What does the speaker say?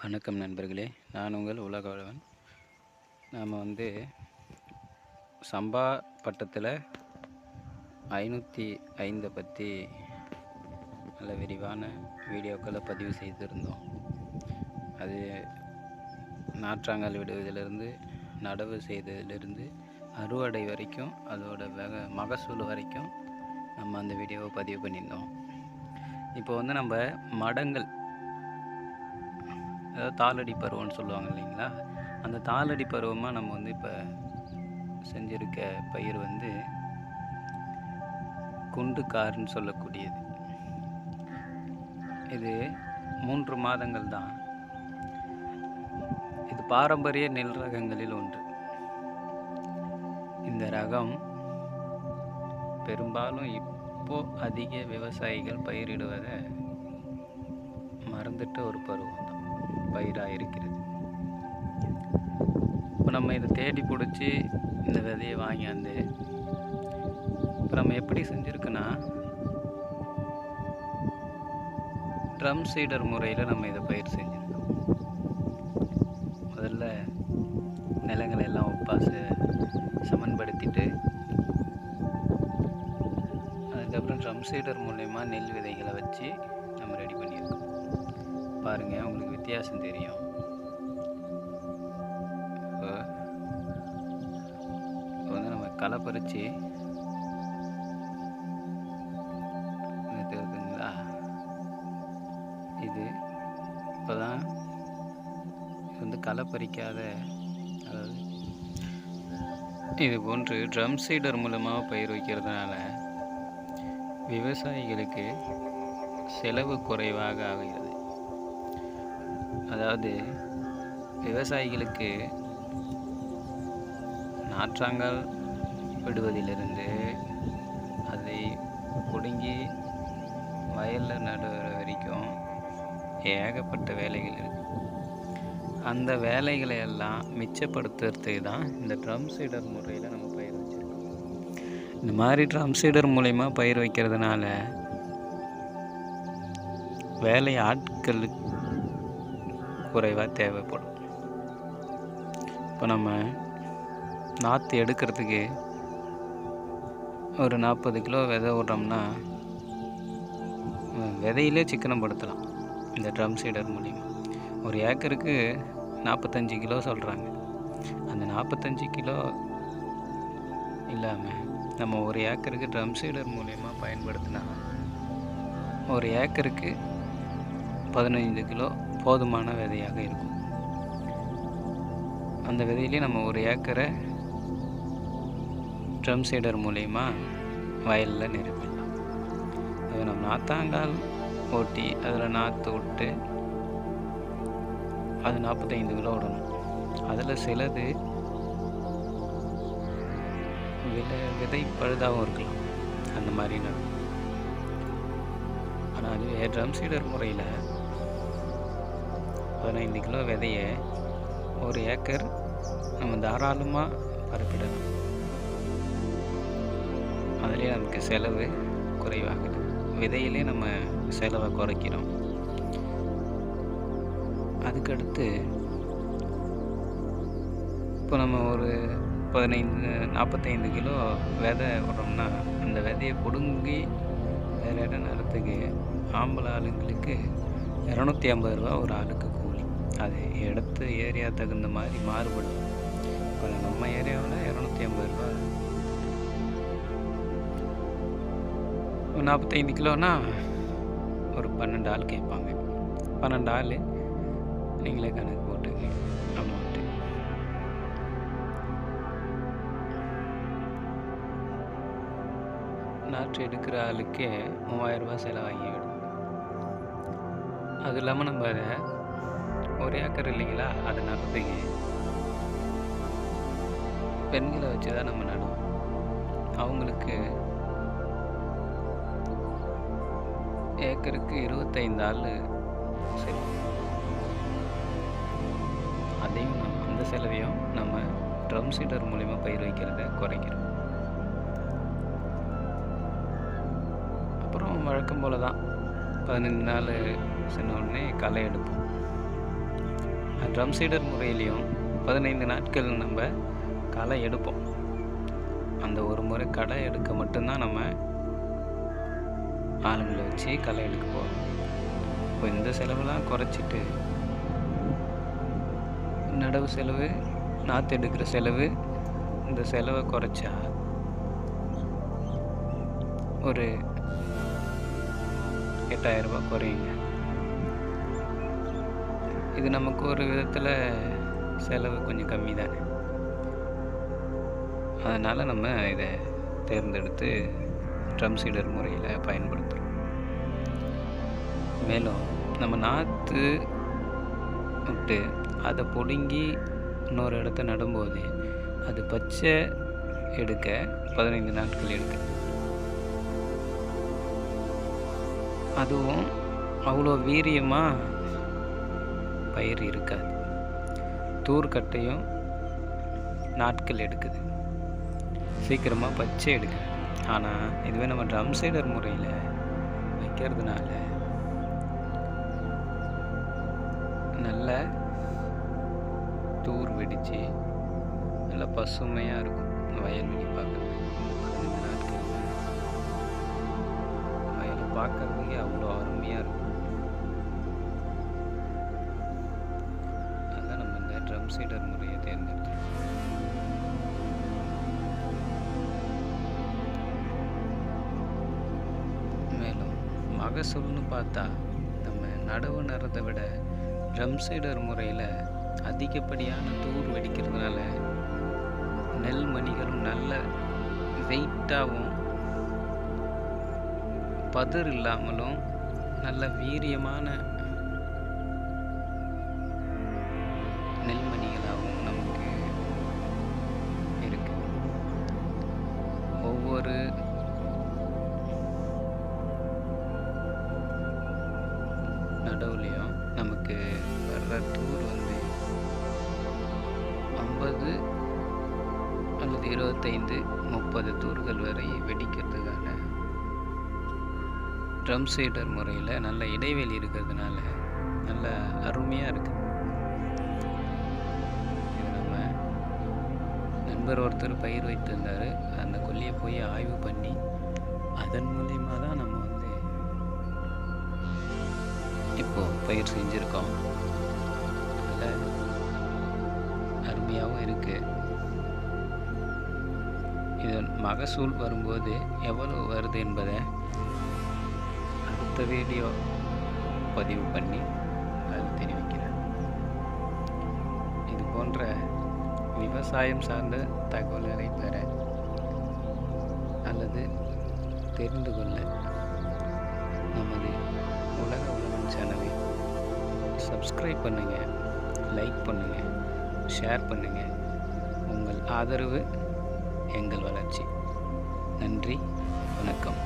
வணக்கம் நண்பர்களே, நான் உங்கள் உலகளவன். நாம் சம்பா பட்டத்தில் 505 பற்றி நல்ல விரிவான வீடியோக்களை பதிவு செய்திருந்தோம். அது நாற்றாங்கால் விடுவதிலிருந்து, நடவு செய்ததிலிருந்து, அறுவடை வரைக்கும், அதோட மகசூல் வரைக்கும் நம்ம அந்த வீடியோவை பதிவு பண்ணியிருந்தோம். இப்போ நம்ம மடங்கள், அதாவது தாளடி பருவம்னு சொல்லுவாங்க இல்லைங்களா, அந்த தாளடி பருவமாக நம்ம இப்போ செஞ்சுருக்க பயிர் குண்டு காருன்னு சொல்லக்கூடியது. இது 3 மாதங்கள் தான். இது பாரம்பரிய நெல் ரகங்களில் ஒன்று. இந்த ரகம் பெரும்பாலும் இப்போ அதிக விவசாயிகள் பயிரிடுவதை மறந்துட்ட ஒரு பருவம் தான் பயிராக இருக்கிறது. இப்போ நம்ம இதை தேடி பிடிச்சி இந்த விதையை வாங்கியாந்து இப்போ நம்ம எப்படி செஞ்சுருக்குன்னா, ட்ரம் சீடர் முறையில் நம்ம இதை பயிர் செஞ்சுருக்கோம். முதல்ல நிலங்களை எல்லாம் சமன்படுத்திட்டு, அதுக்கப்புறம் ட்ரம் சீடர் மூலயமா நெல் விதைகளை வச்சு நம்ம ரெடி பண்ணியிருக்கோம். பாருங்கள், உங்களுக்கு வித்தியாசம் தெரியும். இப்போ நம்ம களை பறித்து தெரியுதுங்களா, இது இப்போ தான் களை பறிக்காத, அதாவது இது போன்று ட்ரம் சீடர் மூலமாக பயிர் வைக்கிறதுனால விவசாயிகளுக்கு செலவு குறைவாக ஆகிறது. அதாவது விவசாயிகளுக்கு நாற்றாங்கால் விடுவதிலிருந்து அதை பிடுங்கி வயலில் நடுகிற வரைக்கும் ஏகப்பட்ட வேலைகள் இருக்குது. அந்த வேலைகளை எல்லாம் மிச்சப்படுத்துறதுக்கு தான் இந்த ட்ரம் சீடர் முறையில் நம்ம பயிர் வச்சுருக்கோம். இந்த மாதிரி ட்ரம் சீடர் மூலயமா பயிர் வைக்கிறதுனால வேலை ஆட்கள் குறைவாக தேவைப்படும். இப்போ நம்ம நாற்று எடுக்கிறதுக்கு ஒரு 40 கிலோ விதை விட்றோம்னா விதையிலே சிக்கனப்படுத்தலாம் இந்த ட்ரம் சீடர் மூலிமா. ஒரு ஏக்கருக்கு 45 கிலோ சொல்கிறாங்க. அந்த 45 கிலோ இல்லாமல் நம்ம ஒரு ஏக்கருக்கு ட்ரம் சீடர் மூலயமா பயன்படுத்தினா ஒரு ஏக்கருக்கு 15 கிலோ போதுமான விதையாக இருக்கும். அந்த விதையிலே நம்ம ஒரு ஏக்கரை ட்ரம் சீடர் மூலயமா வயலில் நிரப்பிடலாம். அது நம்ம நாற்றாங்கால் ஓட்டி அதில் நாற்று விட்டு அது 45 கிலோ விடணும். அதில் சிலது விதை பழுதாகவும் இருக்கலாம், அந்த மாதிரி நடக்கும். ஆனால் அதுவே ட்ரம் சீடர் முறையில் 15 கிலோ விதையை ஒரு ஏக்கர் நம்ம தாராளமாக பரப்பிடலாம். அதிலே நமக்கு செலவு குறைவாகுது. விதையிலே நம்ம செலவை குறைக்கிறோம். அதுக்கடுத்து இப்போ நம்ம ஒரு 45 கிலோ விதை விடுறோம்னா அந்த விதையை பிடுங்கி வேறு இடம் நேரத்துக்கு ஆம்பளை ஆளுங்களுக்கு 250 ரூபா ஒரு ஆளுக்கு கூலி. அது இடத்து ஏரியா தகுந்த மாதிரி மாறுபடும். இப்போ நம்ம ஏரியாவில் 250 ரூபா. 45 கிலோனா ஒரு 12 ஆள் கேட்பாங்க. 12 ஆள் நீங்களே கணக்கு போட்டுங்க அமௌண்ட்டு. நாற்று எடுக்கிற ஆளுக்கே 3000 ரூபா செலவாகிவிடும். அது இல்லாமல் நம்ம அதை ஒரு ஏக்கர் இல்லைங்களா, அதை நடுறதுக்கு பெண்களை வச்சு தான் நம்ம நடுவோம். அவங்களுக்கு ஏக்கருக்கு 25 ஆள் சரி. அதையும் அந்த செலவையும் நம்ம ட்ரம் சீடர் மூலிமா பயிர் வைக்கிறத குறைக்கிறோம். அப்புறம் வழக்கம் போல் தான் 15 நாள் சொன்ன உடனே களை எடுப்போம். ட்ரம் சீடர் முறையிலையும் 15 நாட்கள் நம்ம களை எடுப்போம். அந்த ஒரு முறை களை எடுக்க மட்டும்தான் நம்ம ஆளுங்களை வச்சு களை எடுக்க போகிறோம். இப்போ இந்த செலவெல்லாம் குறைச்சிட்டு நடவு செலவு, நாற்று எடுக்கிற செலவு, இந்த செலவை குறைச்சா ஒரு 8000 ரூபாய் குறையுங்க. இது நமக்கு ஒரு விதத்தில் செலவு கொஞ்சம் கம்மி தானே. அதனால் நம்ம இதை தேர்ந்தெடுத்து ட்ரம் சீடர் முறையில் பயன்படுத்துகிறோம். மேலும் நம்ம நாற்று விட்டு அதை பிடுங்கி இன்னொரு இடத்த நடும்போது அது பச்சை எடுக்க 15 நாட்கள் எடுக்க, அதுவும் அவ்வளோ வீரியமாக பயிர் இருக்காது. தூர்க்கட்டையும் நாட்கள் எடுக்குது, சீக்கிரமாக பச்சை எடுக்குது. ஆனால் இதுவே நம்ம ட்ரம் சீடர் முறையில் வைக்கிறதுனால நல்ல தூர் வெடித்து நல்லா பசுமையாக இருக்கும். வயல்வெளி பார்க்குறது 15 நாட்கள் வயலை பார்க்குறதுக்கே அவ்வளோ அருமையாக இருக்கும். அதான் நம்ம இந்த ட்ரம் சீடர் முறையை தேர்ந்தெடுத்தோம். மேலும் மகசூல்னு பார்த்தா நம்ம நடவு நடுறதை விட ட்ரம் சீடர் முறையில் அதிகப்படியான தூர் வெடிக்கிறதுனால நெல் மணிகளும் நல்ல வெயிட்டாகவும் பதர் இல்லாமலும் நல்ல வீரியமான நெல்மணிகளாகவும் நமக்கு இருக்கு. ஒவ்வொரு நடவுலையும் நமக்கு வர்ற தூர் 50 அல்லது 25, 30 தூர்கள் வரை வெடிக்கிறதுக்கான ட்ரம் சீடர் முறையில் நல்ல இடைவெளி இருக்கிறதுனால நல்ல அருமையாக இருக்குது. இது நம்ம நண்பர் ஒருத்தர் பயிர் வைத்திருந்தார். அந்த கொல்லியை போய் ஆய்வு பண்ணி அதன் மூலிமா தான் நம்ம இப்போது பயிர் செஞ்சுருக்கோம். நல்ல அருமையாகவும் இருக்குது. இது மகசூல் வரும்போது எவ்வளோ வருது என்பதை அடுத்த வீடியோ பதிவு பண்ணி அதில் தெரிவிக்கிறேன். இது போன்ற விவசாயம் சார்ந்த தகவல்களை பெற அல்லது தெரிந்து கொள்ள நமது உலக உலகம் சேனலை சப்ஸ்கிரைப் பண்ணுங்கள், லைக் பண்ணுங்கள், ஷேர் பண்ணுங்கள். உங்கள் ஆதரவு எங்கள் வளர்ச்சி. நன்றி, வணக்கம்.